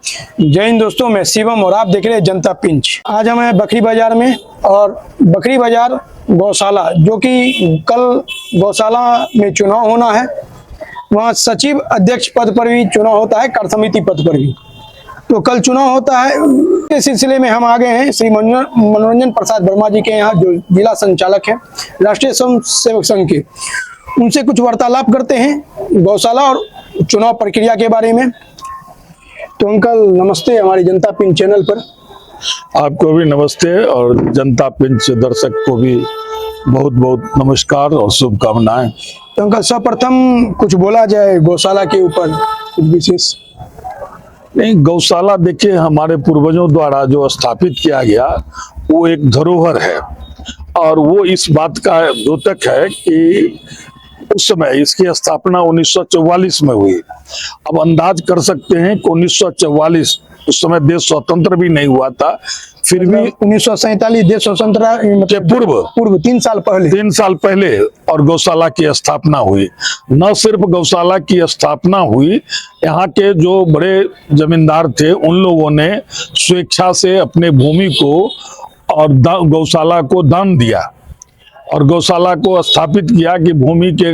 जय हिंद दोस्तों, मैं शिवम और आप देख रहे हैं जनता पिंच। आज हम हैं बकरी बाजार में और बकरी बाजार गौशाला, जो कि कल गौशाला में चुनाव होना है। वहाँ सचिव अध्यक्ष पद पर भी चुनाव होता है, कार्य समिति पद पर भी। तो कल चुनाव होता है, इस सिलसिले में हम आ गए हैं श्री मनोरंजन प्रसाद वर्मा जी के यहाँ, जो जिला संचालक हैं राष्ट्रीय स्वयं सेवक संघ के। उनसे कुछ वार्तालाप करते हैं गौशाला और चुनाव प्रक्रिया के बारे में। तो अंकल नमस्ते, हमारी जनता पिंच चैनल पर आपको भी नमस्ते और जनता पिंच दर्शक को भी बहुत बहुत नमस्कार और शुभकामनाएं। तो अंकल सर्वप्रथम कुछ बोला जाए गौशाला के ऊपर कुछ विशेष। नहीं, गौशाला देखिए हमारे पूर्वजों द्वारा जो स्थापित किया गया वो एक धरोहर है और वो इस बात का द्योतक है कि उस समय इसकी स्थापना 1944 में हुई। अब अंदाज कर सकते हैं कि 1944 उस समय देश स्वतंत्र भी नहीं हुआ था, फिर भी 1947 देश स्वतंत्र के पूर्व 3 साल पहले और गौशाला की स्थापना हुई। न सिर्फ गौशाला की स्थापना हुई, यहाँ के जो बड़े जमींदार थे उन लोगों ने स्वेच्छा से अपने भूमि को और गौशाला को दान दिया और गौशाला को स्थापित किया कि भूमि के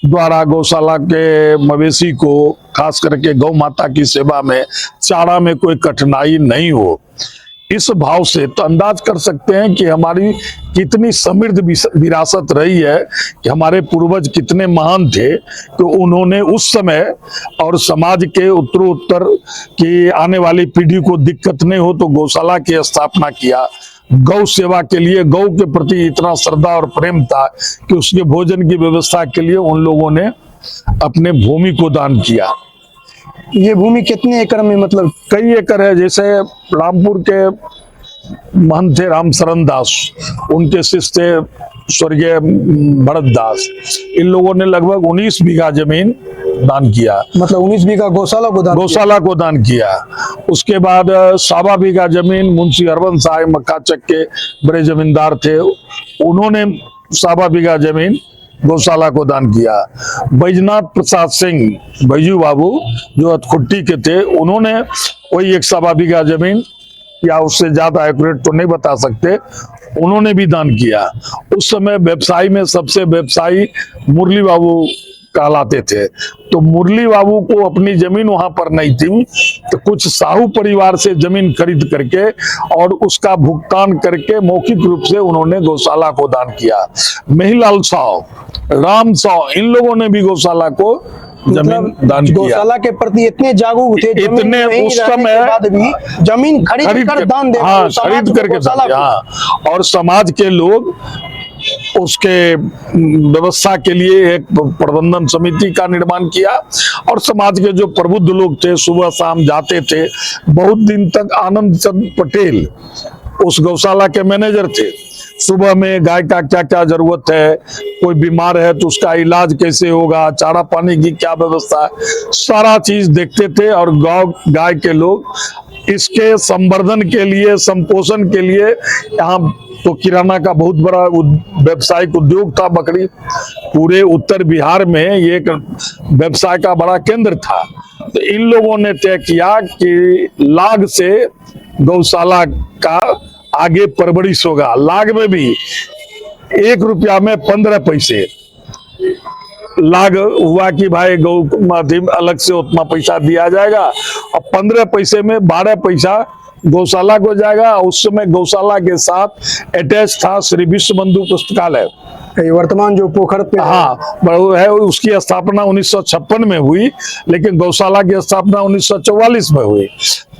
द्वारा गौशाला के मवेशी को, खास करके गौ माता की सेवा में, चारा में कोई कठिनाई नहीं हो। इस भाव से तो अंदाज कर सकते हैं कि हमारी कितनी समृद्ध विरासत रही है, कि हमारे पूर्वज कितने महान थे कि उन्होंने उस समय और समाज के उत्तरोत्तर की आने वाली पीढ़ी को दिक्कत नहीं हो तो गौशाला की स्थापना किया। गौ सेवा के लिए, गौ के प्रति इतना श्रद्धा और प्रेम था कि उसके भोजन की व्यवस्था के लिए उन लोगों ने अपने भूमि को दान किया। ये भूमि कितने एकड़ में, मतलब कई एकड़ है। जैसे रामपुर के महंत थे राम शरण दास, उनके शिष्य थे स्वर्गीय भरत दास, इन लोगों ने लगभग 19 बीघा जमीन दान किया, मतलब 19 बीघा गौशाला को दान किया। उसके बाद 1.25 बीघा जमीन मुंशी हरबंस साहब मक्काचक के बड़े जमींदार थे, उन्होंने 1.25 बीघा जमीन गौशाला को दान किया। बैजनाथ प्रसाद सिंह बैजू बाबू जो अतखुट्टी के थे, उन्होंने वही 1.25 बीघा जमीन, या उससे ज्यादा एक्यूरेट तो नहीं बता सकते, उन्होंने भी दान किया। उस समय व्यवसायी में सबसे व्यवसायी मुरली बाबू कहलाते थे। तो मुरली बाबू को अपनी जमीन वहां पर नहीं थी, तो कुछ साहू परिवार से जमीन खरीद करके और उसका भुगतान करके मौखिक रूप से उन्होंने गौशाला को दान किया। महिलाल साव, राम साव, इन लोगों ने भी गौशाला को जमीन दान किया। गौशाला के प्रति इतने जागरूक थे, इतने उस समय बाद भी जमीन खरीद कर दान दे, खरीद करके, और समाज के लोग उसके व्यवस्था के लिए एक प्रबंधन समिति का निर्माण किया और समाज के जो प्रबुद्ध लोग थे सुबह शाम जाते थे। बहुत दिन तक आनंद चंद पटेल उस गौशाला के मैनेजर थे। सुबह में गाय का क्या क्या जरूरत है, कोई बीमार है तो उसका इलाज कैसे होगा, चारा पानी की क्या व्यवस्था है, सारा चीज देखते थे। और गाय के लोग इसके संवर्धन के लिए, संपोषण के लिए, यहाँ तो किराना का बहुत बड़ा व्यावसायिक उद्योग था। बकरी पूरे उत्तर बिहार में ये एक व्यवसाय का बड़ा केंद्र था। तो इन लोगों ने तय किया कि लाग से गौशाला का आगे परवरिश होगा। लाग में भी 1 रुपया में 15 पैसे लाग हुआ कि भाई गौ माध्यम अलग से उतना पैसा दिया जाएगा और 15 पैसे में 12 पैसा गौशाला को जाएगा। उस समय गौशाला के साथ अटैच था श्री विश्व बंधु पुस्तकालय, वर्तमान जो पोखर पे है, उसकी स्थापना 1956 में हुई, लेकिन गौशाला की स्थापना 1944 में हुई।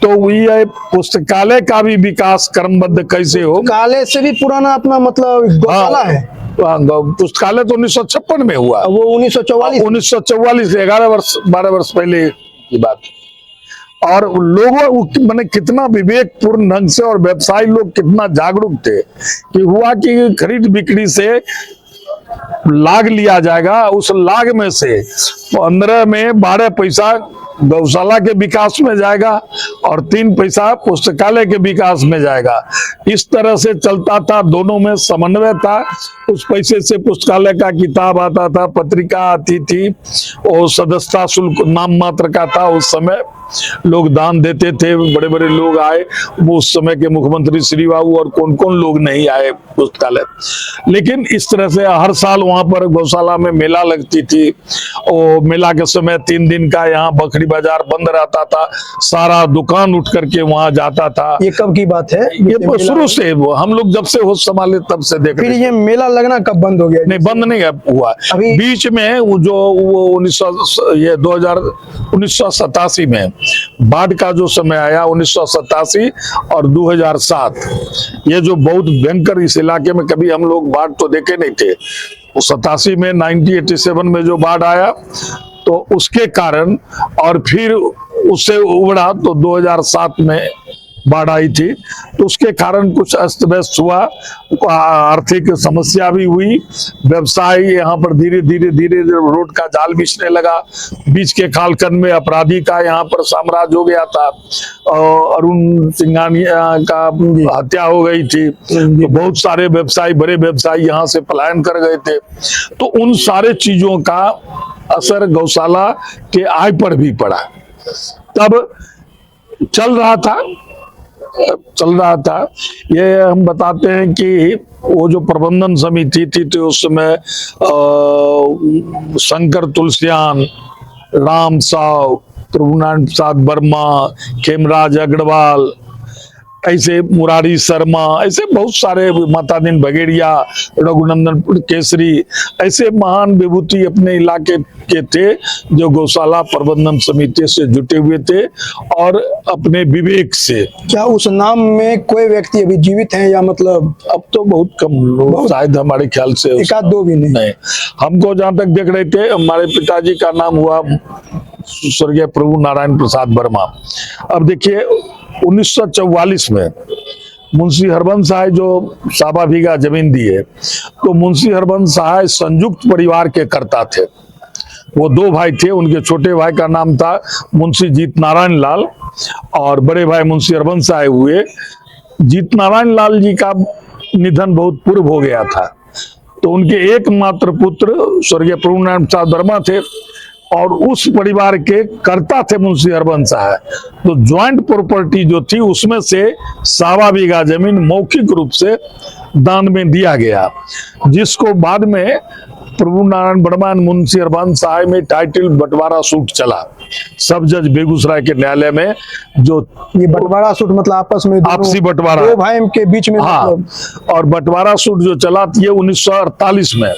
तो ये पुस्तकालय का भी विकास क्रमबद्ध कैसे हो, पुस्तकालय से भी पुराना अपना मतलब गौशाला है। पुस्तकालय तो 1956 में हुआ, वो 1944 12 वर्ष पहले की बात। और लोगों मैंने कितना विवेकपूर्ण ढंग से और व्यवसायी लोग कितना जागरूक थे कि हुआ कि खरीद बिक्री से लाग लिया जाएगा, उस लाग में से 15 में 12 पैसा गौशाला के विकास में जाएगा और 3 पैसा पुस्तकालय के विकास में जाएगा। इस तरह से चलता था, दोनों में समन्वय था। उस पैसे से पुस्तकालय का किताब आता था, पत्रिका आती थी और सदस्यता शुल्क नाम मात्र का था उस समय। लोग दान देते थे, बड़े बड़े लोग आए, वो उस समय के मुख्यमंत्री श्री बाबू और कौन कौन लोग नहीं आए पुस्तकालय। लेकिन इस तरह से हर साल वहां पर गौशाला में मेला लगती थी। और मेला के समय 3 दिन का यहाँ बकरी बाजार बंद रहता था, सारा दुकान उठ करके वहां जाता था। ये कब की बात है? ये तो शुरू से हम लोग जब से होश संभाले तब से देख फिर रहे ये मेला लगना कब बंद हो गया? नहीं, बंद नहीं हुआ। अभी- बीच में वो 1987 में बाढ़ का जो समय आया, 1987 और 2007, ये जो बहुत भयंकर, इस इलाके में कभी हम लोग बाढ़ तो देखे नहीं थे। 87 में 1987 में जो बाढ़ आया तो उसके कारण, और फिर उससे उबड़ा तो 2007 में बाढ़ आई थी, तो उसके कारण कुछ अस्त व्यस्त हुआ, आर्थिक समस्या भी हुई, व्यवसाय यहाँ पर धीरे धीरे रोड का जाल बिछने लगा। बीच के कालखंड में अपराधी का यहाँ पर साम्राज्य हो गया था, अरुण सिंघानिया का हत्या हो गई थी, तो बहुत सारे व्यवसायी, बड़े व्यवसायी यहाँ से पलायन कर गए थे। तो उन सारे चीजों का असर गौशाला के आय पर भी पड़ा। तब चल रहा था। ये हम बताते हैं कि वो जो प्रबंधन समिति थी तो उस समय शंकर तुलसियान, राम साव, प्रभुनारायण प्रसाद वर्मा, खेमराज अग्रवाल, ऐसे मुरारी शर्मा, ऐसे बहुत सारे, मातादीन बघेड़िया, रघुनंदन केसरी, ऐसे महान विभूति अपने इलाके के थे जो गौशाला प्रबंधन समिति से जुटे हुए थे और अपने विवेक से। क्या उस नाम में कोई व्यक्ति अभी जीवित है या मतलब? अब तो बहुत कम लोग, शायद हमारे ख्याल से एक आध दो भी नहीं। हमको जहां तक देख रहे थे, हमारे पिताजी का नाम हुआ स्वर्गीय प्रभु नारायण प्रसाद वर्मा। अब देखिए 1944 में मुंशी हरबंस सहाय जो साबा बीघा जमीन दी है, तो मुंशी हरबंस सहाय संयुक्त परिवार के कर्ता थे। वो 2 भाई थे, उनके छोटे भाई का नाम था मुंशी जीत नारायण लाल और बड़े भाई मुंशी हरबंस सहाय हुए। जीत नारायण लाल जी का निधन बहुत पूर्व हो गया था, तो उनके एकमात्र पुत्र स्वर्गीय प्रभु नारायण प्रसाद वर्मा थे और उस परिवार के कर्ता थे मुंशी हरबंस सहाय। तो ज्वाइंट प्रॉपर्टी जो थी उसमें से 1.25 बीघा जमीन मौखिक रूप से दान में दिया गया, जिसको बाद में प्रभु नारायण वर्मा मुंशी हरबंस सहाय में टाइटल बंटवारा सूट चला सब जज बेगूसराय के न्यायालय में। जो ये बंटवारा सूट मतलब आपस में आपसी बंटवारा, 2 भाई के बीच में, हाँ, मतलब और बंटवारा सूट जो चला ये 1948 में,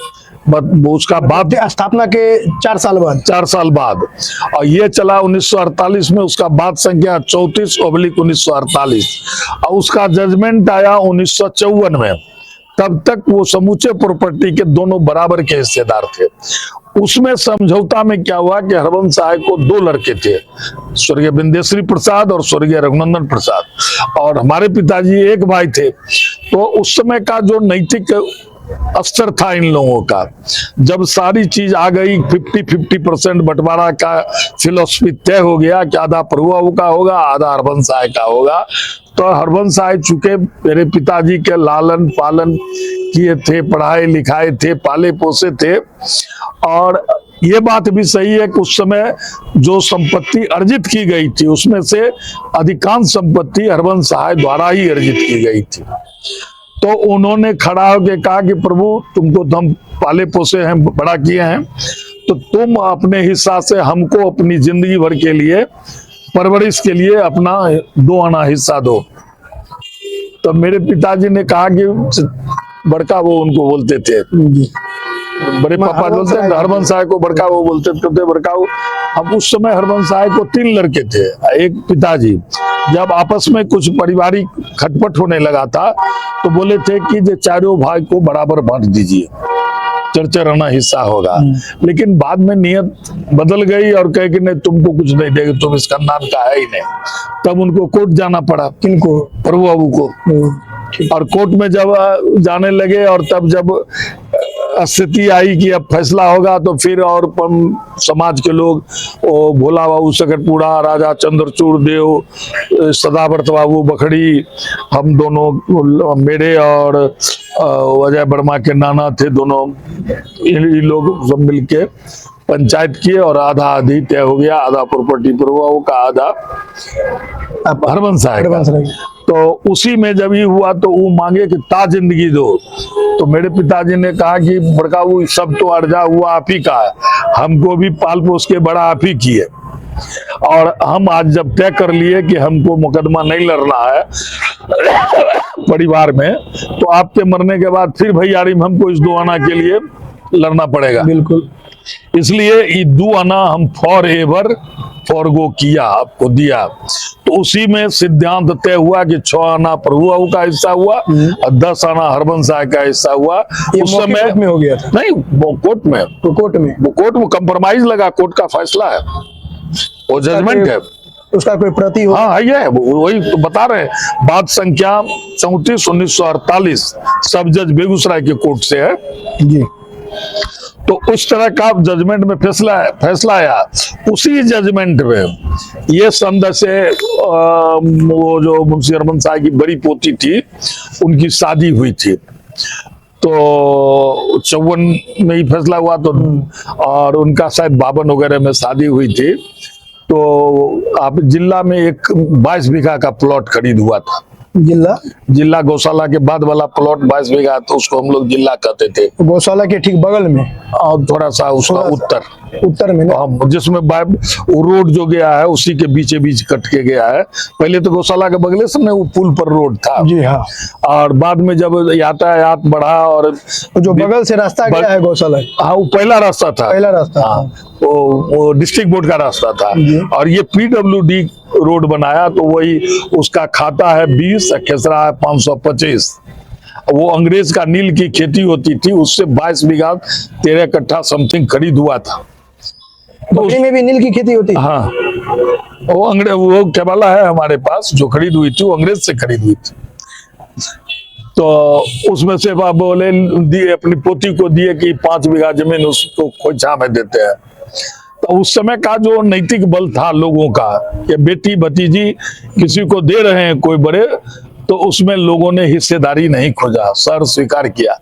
उसका बाद स्थापना के 4 साल बाद 4 साल बाद, और ये चला 1948 में, उसका बाद संख्या 34/1948 और उसका जजमेंट आया 1954 में। तब तक वो समूचे प्रॉपर्टी के दोनों बराबर के हिस्सेदार थे। उसमें समझौता में क्या हुआ कि हरबंस सहाय को 2 लड़के थे, स्वर्गीय बिंदेश्वरी प्रसाद और स्वर्गीय रघुनंदन प्रसाद, और हमारे पिताजी एक भाई थे। तो उस समय का जो नैतिक स्तर था इन लोगों का, जब सारी चीज आ गई, 50-50% बंटवारा का फिलोसफी तय हो गया कि आधा प्रभु का होगा, आधा हरबंस सहाय का होगा। तो हरबंस सहाय चूंकि मेरे पिताजी के लालन पालन किए थे, पढ़ाए लिखाए थे, पाले पोसे थे, और ये बात भी सही है कि उस समय जो संपत्ति अर्जित की गई थी उसमें से अधिकांश संपत्ति हरबंस सहाय द्वारा ही अर्जित की गई थी। तो उन्होंने खड़ा होकर कहा कि प्रभु तुमको तो हम पाले पोसे हैं, बड़ा किए हैं, तो तुम अपने हिस्सा से हमको अपनी जिंदगी भर के लिए परवरिश के लिए अपना 2 आना हिस्सा दो। तो मेरे पिताजी ने कहा कि बड़का वो उनको बोलते थे, बड़े पापा बोलते हैं हरबंस सहाय को बड़का वो बोलते थे, बड़का वो। अब उस समय हरबंस सहाय को 3 लड़के थे, एक पिताजी। जब आपस में कुछ पारिवारिक खटपट होने लगा था तो बोले थे कि जो चारों भाई को बराबर बांट दीजिए, चरचर आना हिस्सा होगा। लेकिन बाद में नियत बदल गई और कहे कि नहीं तुमको कुछ नहीं देगा, तुम इस खानदान का है ही नहीं। तब उनको कोर्ट जाना पड़ा। किनको? प्रभु बाबू को। और कोर्ट में जब जाने लगे और तब जब स्थिति आई कि अब फैसला होगा, तो फिर और समाज के लोग, वो भोला बाबू सकटपुड़ा, राजा चंद्रचूड़ देव, सदाव्रत बाबू बखड़ी, हम दोनों, मेरे और अजय वर्मा के नाना थे दोनों, इन लोग सब मिलके पंचायत की और आधा आधी तय हो गया, आधा प्रॉपर्टी प्रभुओं का, आधा हरबंस साहब हरबंस का। राय। तो उसी में जब ये हुआ तो वो मांगे कि ता जिंदगी दो, तो मेरे पिताजी ने कहा कि बड़का वो सब तो अर्जा हुआ आप ही का है, हमको भी पाल पोस के बड़ा आप ही किए, और हम आज जब तय कर लिए कि हमको मुकदमा नहीं लड़ना है परिवार में, तो आपके मरने के बाद फिर भैयारी में हमको इस 2 आना के लिए लड़ना पड़ेगा। बिल्कुल। इसलिए ये 2 आना हम फॉर एवर फॉरगो किया, आपको दिया। तो उसी में सिद्धांत तय हुआ कि 6 आना प्रभु का हिस्सा हुआ और 10 आना हरबंस साहब का हिस्सा हुआ। ये उस मौके समय में हो गया था। नहीं, वो कोर्ट में, तो कोर्ट में कंप्रोमाइज लगा, कोर्ट का फैसला है, वो जजमेंट है। उसका कोई प्रति हो? हाँ ये है, वही तो बता रहे हैं। बात संख्या 34/1948 सब जज बेगूसराय के कोर्ट से है जी। तो उस तरह का जजमेंट में फैसला आया। उसी जजमेंट में ये संद से वो जो मुंशी हरबंस साहब की बड़ी पोती थी उनकी शादी हुई थी, तो 54 में ही फैसला हुआ, तो और उनका शायद 52 वगैरह में शादी हुई थी। तो आप जिला में एक 22 बीघा का प्लॉट खरीद हुआ था। जिला गौशाला के बाद वाला प्लॉट 22 बीघा, तो उसको हम लोग जिला कहते थे। गौशाला के ठीक बगल में और थोड़ा सा उसका उत्तर में ना, जिसमें वो रोड जो गया है उसी के बीचे बीच कट के गया है। पहले तो गौशाला के बगले से वो पुल पर रोड था जी हाँ, और बाद में जब यातायात बढ़ा और जो बगल से रास्ता गया है गौशाला, हाँ वो पहला रास्ता था, हाँ, वो डिस्ट्रिक्ट बोर्ड का रास्ता था, और ये PWD रोड बनाया, तो वही उसका खाता है 20, खेसरा है 525। वो अंग्रेज का नील की खेती होती थी, उससे 22 बीघा 13 कट्ठा समथिंग खरीद हुआ था। बकरी में भी नील की खेती होती है? हाँ, वो केवला है हमारे पास, जो खरीद हुई थी वो अंग्रेज से खरीद हुई थी। तो उसमें से आप बोले दिए, अपनी पोती को दिए कि 5 बीघा जमीन उसको खोइछा में देते हैं। तो उस समय का जो नैतिक बल था लोगों का, कि बेटी भतीजी किसी को दे रहे हैं कोई बड़े, तो उसमें लोगों ने हिस्सेदारी नहीं खोजा, सर स्वीकार किया।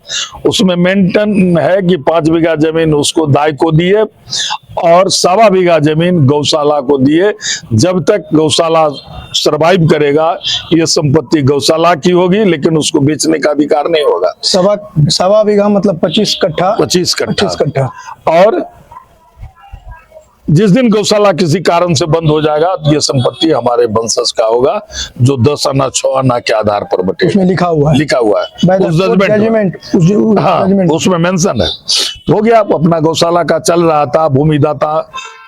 उसमें मेंटेन है कि 5 बीघा जमीन उसको दाई को दिए और 1.25 बीघा जमीन गौशाला को दिए। जब तक गौशाला सरवाइव करेगा ये संपत्ति गौशाला की होगी, लेकिन उसको बेचने का अधिकार नहीं होगा। 1.25 बीघा मतलब 25 कट्ठा। 25 कट्ठा। और जिस दिन गौशाला किसी कारण से बंद हो जाएगा तो ये संपत्ति हमारे वंशज का होगा, जो 10 आना 6 आना के आधार पर बटे। उसमें लिखा हुआ है उस जजमेंट, हाँ उसमें मेंशन है। हो गया, अपना गौशाला का चल रहा था, भूमिदाता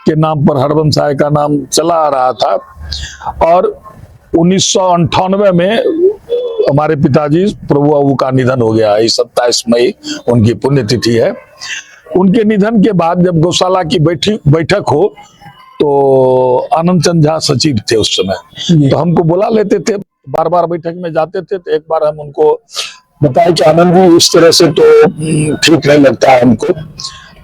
के नाम पर हरबंस साहब का नाम चला आ रहा था। और 1998 में हमारे पिताजी प्रभु अबू का निधन हो गया। 27 मई उनकी पुण्यतिथि है। उनके निधन के बाद जब गौशाला की बैठक हो तो आनंद चंद झा सचिव थे उस समय, तो हमको बुला लेते थे, बार बार बैठक में जाते थे। तो एक बार हम उनको बताए कि आनंद जी इस तरह से तो ठीक नहीं लगता है हमको,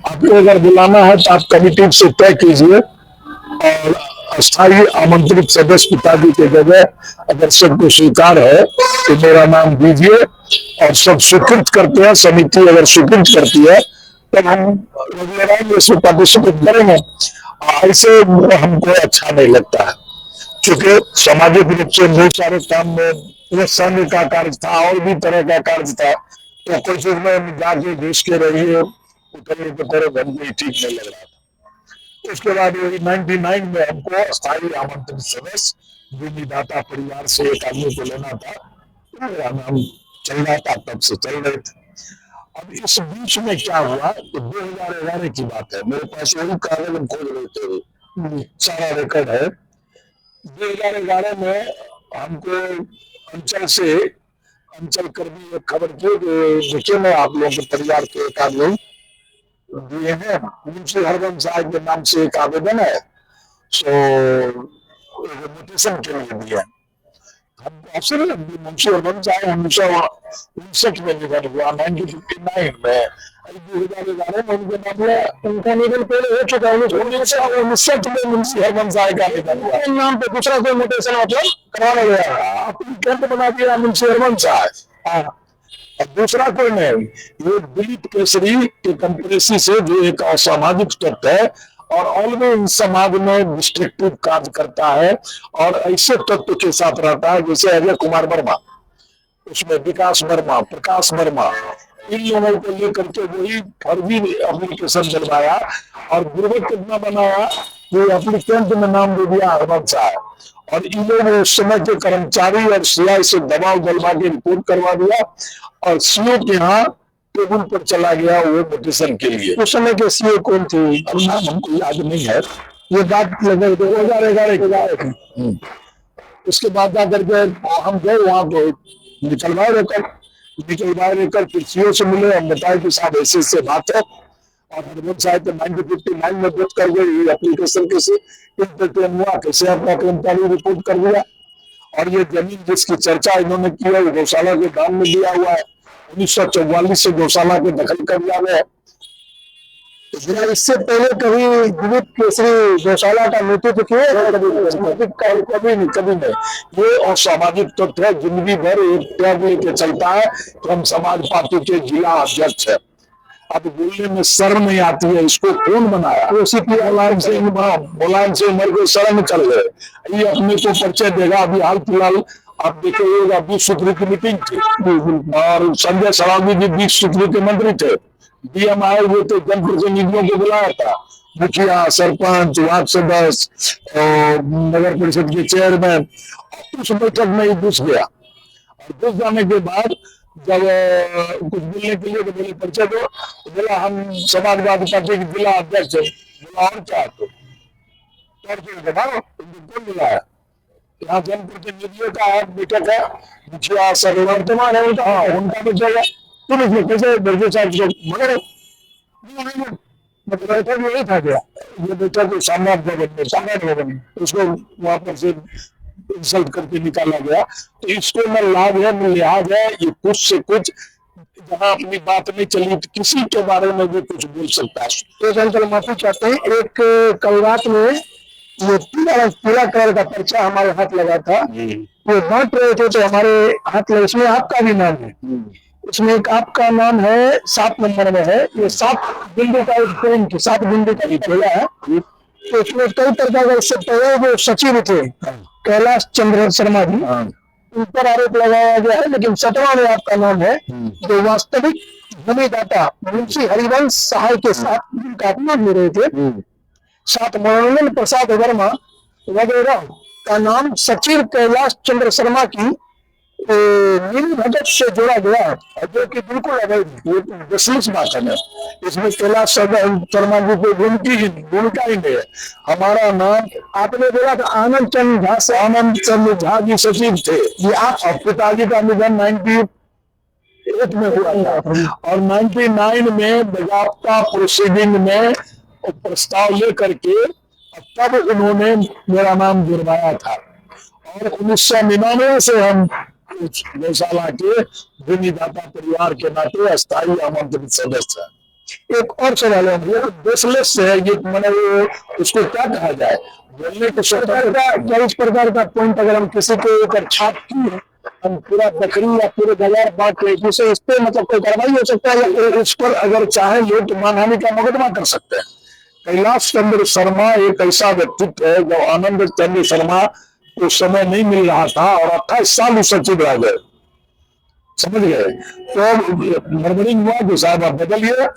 आपको अगर बुलाना है तो आप कमिटी से तय कीजिए और अस्थायी आमंत्रित सदस्य पिताजी के जगह अगर सबको स्वीकार है तो मेरा नाम दीजिए, और सब स्वीकृत करते हैं, समिति अगर स्वीकृत करती है तब हम इसमें पार्टिसिपेट करेंगे। ऐसे हमको अच्छा नहीं लगता है, क्योंकि सामाजिक रूप से बहुत सारे काम में ये संघ का कार्य था और भी तरह का कार्य था, तो कोई चीज में जाके घुस के रहिए उतरने की तरह हमको ठीक नहीं लग रहा था। उसके बाद 99 में हमको अस्थायी आमंत्रित सदस्य भूमिदाता परिवार से एक आदमी को लेना था, मेरा नाम चल रहा था, तब से चल रहे थे। अब इस बीच में क्या हुआ तो 2011 की बात है, मेरे पास वही कागज हम खोज रहे थे, सारा रिकॉर्ड है। 2011 में हमको अंचल कर्मी एक खबर की, देखिए मैं आप लोगों के परिवार के एक आदमी दिए हैं, मुंशी हरबंस साहब के नाम से एक आवेदन है, सो नोटिशन के लिए दिया। हम आपसे मुंशी हरबंस साहब 1959 में निधन हुआ, 1959 में। 2011 में उनके नाम में उनका निधन पहले हो चुका है, 1959 में मुंशी हरबंस साहब का निधन हुआ। उनके नाम पे दूसरा कोई नोटिशन मतलब करवाना गया, आप कैंप बना दिया मुंशी हरबंस साहब। और दूसरा कोई नहीं, ये दिलीप केसरी के कंप्रेसी से जो एक असामाजिक तत्व है और ऑलवेज समाज में डिस्ट्रक्टिव कार्य करता है और ऐसे तत्व के साथ रहता है जैसे अजय कुमार वर्मा, उसमें विकास वर्मा, प्रकाश वर्मा, इन लोगों को लेकर के वही फर्जी एप्लीकेशन डलवाया और बुर्बक कितना बनाया कि एप्लीकेंट में नाम दे दिया अहमद शाह और इन लोगों ने उस समय के कर्मचारी और सीआई से दबाव डलवा के रिपोर्ट करवा दिया और सीओ के यहाँ टेबल पर चला गया वो नोटिशन के लिए। उस समय के सीओ कौन थे? अब नाम हमको याद नहीं है, ये बात लगभग 2011 की। उसके बाद जाकर के हम गए वहां पे निकलवाए लेकर फिर सीओ से मिले, हम बताए कि साहब ऐसे बात है और हरमन साहब 1959 में वोट कर गए एप्लीकेशन कैसे इंटरटेन हुआ, कैसे अपना कर्मचारी रिपोर्ट कर दिया और ये जमीन जिसकी चर्चा इन्होंने की है गौशाला के दाम में दिया हुआ है, 1944 से गौशाला के दखल कर लिया गया। इससे पहले कभी दिलीप केसरी गौशाला का नेतृत्व किया? कभी नहीं। ये असामाजिक तत्व है, जिंदगी भर एक टैग लेके चलता है कि हम समाज पार्टी के जिला अध्यक्ष है। अब बोलने में शर्म नहीं आती है, इसको कौन बनाया? मुलायम से उम्र के शर्म निकल गए। ये अपने को परिचय देगा। अभी हाल फिलहाल आप देखिएगा 20 सूत्री की मीटिंग थी और संजय सरावगी जी 20 सूत्री के मंत्री थे, डीएम आए हुए थे, जनप्रतिनिधियों को बुलाया था, मुखिया, सरपंच, वार्ड सदस्य, नगर परिषद के चेयरमैन। उस बैठक में ही घुस गया और घुस जाने के बाद जब कुछ बोलने के लिए तो बोले परिचय दो, तो बोला हम समाजवादी पार्टी के जिला अध्यक्ष है। बोला और क्या तो कौन बुलाया? यहाँ जनप्रतिनिधियों का बैठक है, मुखिया सर्ववर्तमान है उनका बैठक है। तुम इसमें कैसे बैठे साहब? मगर बैठक यही था क्या? ये बैठक सम्राट भवन में उसको वहां पर से इंसल्ट करके निकाला गया। तो इसको न लाभ है न लिहाज है। ये कुछ से कुछ जहाँ अपनी बात नहीं चली तो किसी के बारे में भी कुछ बोल सकता है। तो अंकल माफी चाहते हैं, एक कल रात में ये पीला कलर का पर्चा हमारे हाथ लगा था, वो बांट रहे थे तो हमारे हाथ लगे। इसमें आपका भी नाम है, इसमें एक आपका नाम है 7 नंबर में है। ये 7 बिंदु का एक पॉइंट, 7 बिंदु का एक है। तो इसमें कई प्रकार का, इससे पहले जो सचिव थे कैलाश चंद्र शर्मा जी, उन पर आरोप लगाया गया है, लेकिन 7वां में आपका नाम है जो वास्तविक भूमिदाता मुंशी हरिवंश सहाय के साथ जिनका आप नाम ले रहे थे, 7 मनोरंजन प्रसाद वर्मा वगैरह का नाम सचिव कैलाश चंद्र शर्मा की नील भगत से जोड़ा गया है, जो कि बिल्कुल अवैध है। ये विशेष बात है, इसमें कैलाश शर्मा जी की भूमिका ही नहीं है। हमारा नाम आपने बोला था आनंद चंद्र झा से, आनंद चंद्र झा जी सचिव थे। ये आप पिताजी का निधन 98 में हुआ था और 99 में बजाप्ता प्रोसीडिंग में प्रस्ताव लेकर के तब उन्होंने मेरा नाम जुड़वाया था और 1999 से हम गौशाला के भूमिदाता परिवार के नाते अस्थायी आमंत्रित सदस्य है। एक और सवाल है, बेसलेस है ये, मैंने उसको क्या कहा जाए, बोलने के स्वतंत्रता। इस प्रकार का पॉइंट अगर हम किसी के ऊपर छाप की हम पूरा बकरी या पूरे बाजार बांट रहे जिसे इस पे मतलब कोई कार्रवाई हो सकता है या इस पर अगर चाहे लोग तो मानहानि का मुकदमा कर सकते हैं। कैलाश चंद्र शर्मा एक ऐसा व्यक्तित्व है जो आनंद चंद्र शर्मा को समय नहीं मिल रहा था और 28 साल उस सचिव रह गए, समझ गए। तो मर्मरिंग हुआ कि साहब आप बदलिए,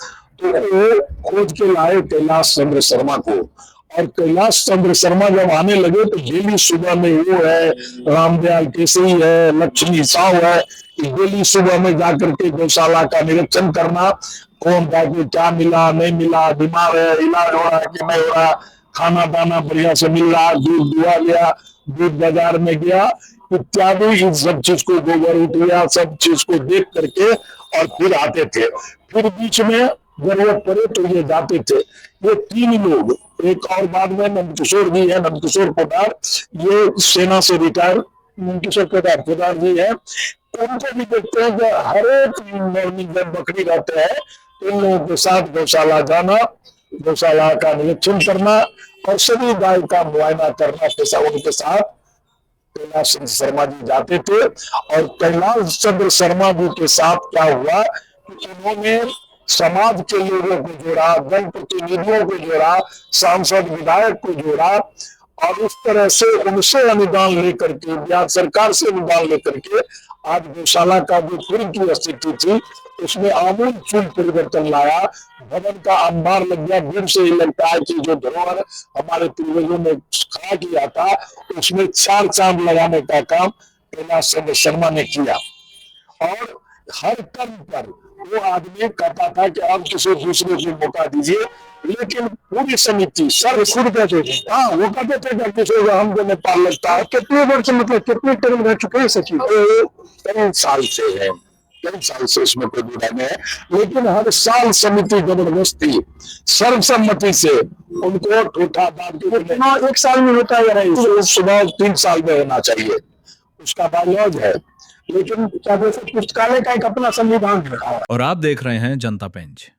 तो वो खोज के लाए कैलाश चंद्र शर्मा को और कैलाश चंद्र शर्मा जब आने लगे तो डेली सुबह में वो है, रामदयाल केसरी है, लक्ष्मी साहू है, डेली सुबह में जाकर के गौशाला का निरीक्षण करना, कौन था कि क्या मिला नहीं मिला, बीमार है, इलाज हो रहा है कि नहीं हो रहा, खाना दाना बढ़िया से मिल रहा, दूध दुआ गया, दूध बाजार में गया इत्यादि, इन सब चीज को गोबर उठ गया, सब चीज को देख करके और फिर आते थे। फिर बीच में जरूरत पड़े तो ये जाते थे। ये 3 लोग, एक और बाद में नंदकिशोर जी है, नंदकिशोर पोदार, ये सेना से रिटायर नंदकिशोर पोदार जी है, उनको भी देखते हैं कि हर एक मॉर्निंग जब बकरी रहते हैं इन लोगों के साथ गौशाला जाना, गौशाला का निरीक्षण करना और सभी गाय का मुआयना करना, पैसा उनके साथ कैलाश चंद्र शर्मा जी जाते थे। और कैलाश चंद्र शर्मा जी के साथ क्या हुआ कि उन्होंने समाज के लोगों को जोड़ा, जनप्रतिनिधियों को जोड़ा, सांसद विधायक को जोड़ा, और उस तरह से उनसे अनुदान लेकर के, बिहार सरकार से अनुदान लेकर के आज गौशाला का जो पूर्व की स्थिति थी उसमें आमूल चूल परिवर्तन लाया। भवन का अंबार लग गया। दूर से ही लगता है कि जो धरोहर हमारे पूर्वजों ने खड़ा किया था उसमें 4 चांद लगाने का काम कैलाश चंद्र शर्मा ने किया। और हर कर्म पर वो आदमी कहता था कि अब किसी दूसरे को मौका दीजिए, लेकिन पूरी समिति सब खुद कहते थे। हाँ, वो कहते थे कि किसी को हमको नेपाल लगता है। कितने वर्ष, मतलब कितने टर्म रह चुके हैं सचिव? कई साल से है, कई साल से इसमें कोई बुरा नहीं है, लेकिन हर साल समिति जबरदस्ती सर्वसम्मति से उनको ठूठा दाब के 1 साल में होता है या नहीं? सुबह 3 साल में होना चाहिए, उसका बायलॉज है। लेकिन क्या पुस्तकालय का एक अपना संविधान है। और आप देख रहे हैं जनता पेंच।